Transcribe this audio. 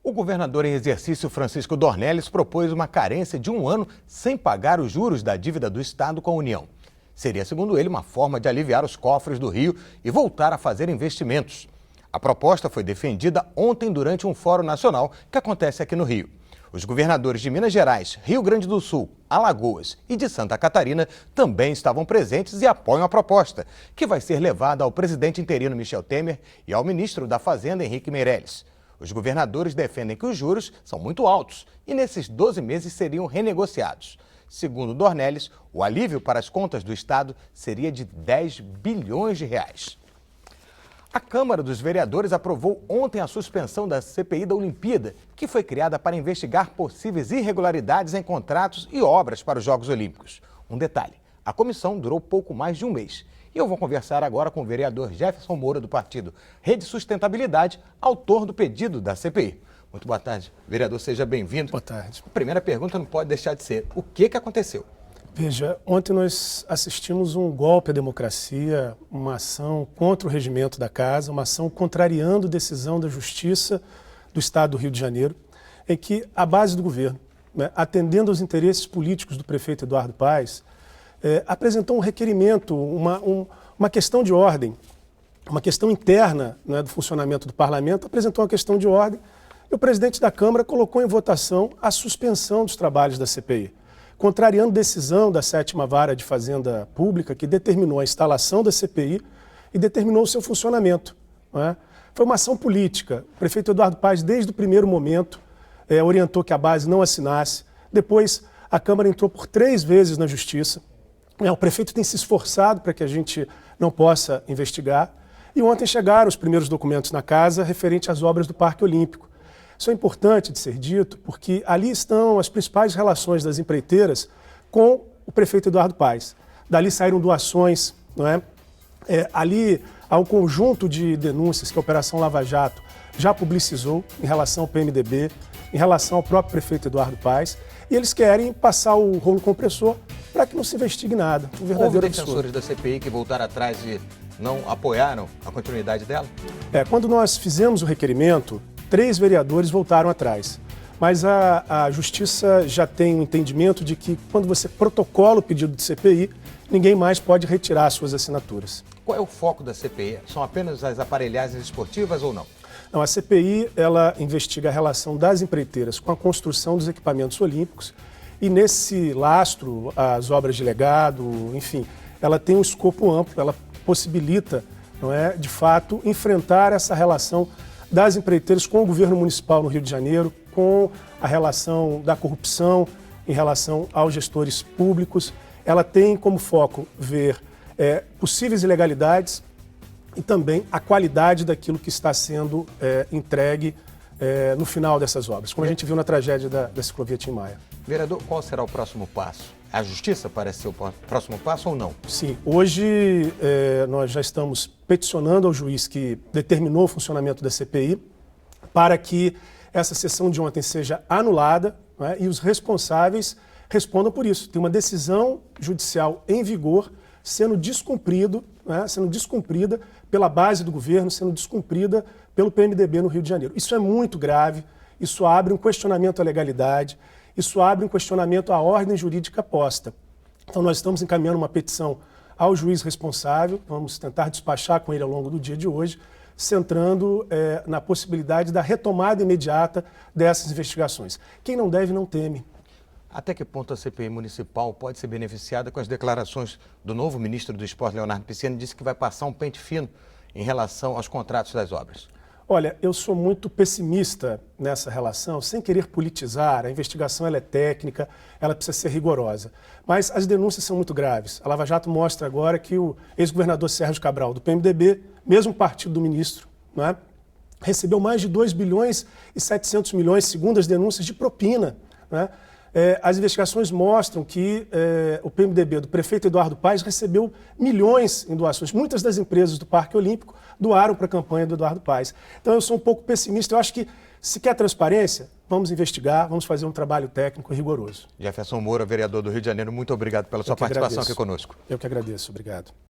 O governador em exercício, Francisco Dornelles, propôs uma carência de 1 ano sem pagar os juros da dívida do Estado com a União. Seria, segundo ele, uma forma de aliviar os cofres do Rio e voltar a fazer investimentos. A proposta foi defendida ontem durante um fórum nacional que acontece aqui no Rio. Os governadores de Minas Gerais, Rio Grande do Sul, Alagoas e de Santa Catarina também estavam presentes e apoiam a proposta, que vai ser levada ao presidente interino Michel Temer e ao ministro da Fazenda, Henrique Meirelles. Os governadores defendem que os juros são muito altos e nesses 12 meses seriam renegociados. Segundo Dornelles, o alívio para as contas do Estado seria de 10 bilhões de reais. A Câmara dos Vereadores aprovou ontem a suspensão da CPI da Olimpíada, que foi criada para investigar possíveis irregularidades em contratos e obras para os Jogos Olímpicos. Um detalhe, a comissão durou pouco mais de um mês. E eu vou conversar agora com o vereador Jefferson Moura, do partido Rede Sustentabilidade, autor do pedido da CPI. Muito boa tarde, vereador, seja bem-vindo. Boa tarde. A primeira pergunta não pode deixar de ser, o que aconteceu? Veja, ontem nós assistimos um golpe à democracia, uma ação contra o regimento da casa, uma ação contrariando decisão da Justiça do Estado do Rio de Janeiro, em que a base do governo, atendendo aos interesses políticos do prefeito Eduardo Paes, apresentou um requerimento, uma questão de ordem, uma questão interna do funcionamento do parlamento, apresentou uma questão de ordem e o presidente da Câmara colocou em votação a suspensão dos trabalhos da CPI, contrariando decisão da 7ª Vara de Fazenda Pública, que determinou a instalação da CPI e determinou o seu funcionamento. Foi uma ação política. O prefeito Eduardo Paes, desde o primeiro momento, orientou que a base não assinasse. Depois, a Câmara entrou por 3 vezes na Justiça. O prefeito tem se esforçado para que a gente não possa investigar. E ontem chegaram os primeiros documentos na casa referente às obras do Parque Olímpico. Isso é importante de ser dito porque ali estão as principais relações das empreiteiras com o prefeito Eduardo Paes. Dali saíram doações, ali há um conjunto de denúncias que a Operação Lava Jato já publicizou em relação ao PMDB, em relação ao próprio prefeito Eduardo Paes, e eles querem passar o rolo compressor para que não se investigue nada. Um verdadeiro Houve absurdo. defensores da CPI que voltaram atrás e não apoiaram a continuidade dela? Quando nós fizemos o requerimento, 3 vereadores voltaram atrás. Mas a Justiça já tem o entendimento de que quando você protocola o pedido de CPI, ninguém mais pode retirar suas assinaturas. Qual é o foco da CPI? São apenas as aparelhagens esportivas ou não? Não, a CPI ela investiga a relação das empreiteiras com a construção dos equipamentos olímpicos e nesse lastro, as obras de legado, enfim, ela tem um escopo amplo, ela possibilita, de fato, enfrentar essa relação das empreiteiras com o governo municipal no Rio de Janeiro, com a relação da corrupção em relação aos gestores públicos. Ela tem como foco ver possíveis ilegalidades e também a qualidade daquilo que está sendo entregue no final dessas obras, como a gente viu na tragédia da ciclovia Tim Maia. Vereador, qual será o próximo passo? A Justiça parece ser o próximo passo ou não? Sim, hoje nós já estamos peticionando ao juiz que determinou o funcionamento da CPI para que essa sessão de ontem seja anulada e os responsáveis respondam por isso. Tem uma decisão judicial em vigor sendo descumprida pela base do governo, sendo descumprida pelo PMDB no Rio de Janeiro. Isso é muito grave, isso abre um questionamento à legalidade, isso abre um questionamento à ordem jurídica posta. Então nós estamos encaminhando uma petição ao juiz responsável, vamos tentar despachar com ele ao longo do dia de hoje, centrando na possibilidade da retomada imediata dessas investigações. Quem não deve, não teme. Até que ponto a CPI municipal pode ser beneficiada com as declarações do novo ministro do Esporte, Leonardo Pisciani, disse que vai passar um pente fino em relação aos contratos das obras? Olha, eu sou muito pessimista nessa relação, sem querer politizar. A investigação ela é técnica, ela precisa ser rigorosa. Mas as denúncias são muito graves. A Lava Jato mostra agora que o ex-governador Sérgio Cabral, do PMDB, mesmo partido do ministro, recebeu mais de 2 bilhões e 700 milhões, segundo as denúncias, de propina. As investigações mostram que o PMDB do prefeito Eduardo Paes recebeu milhões em doações. Muitas das empresas do Parque Olímpico doaram para a campanha do Eduardo Paes. Então eu sou um pouco pessimista. Eu acho que se quer transparência, vamos investigar, vamos fazer um trabalho técnico rigoroso. Jefferson Moura, vereador do Rio de Janeiro, muito obrigado pela sua participação aqui conosco. Eu que agradeço. Obrigado.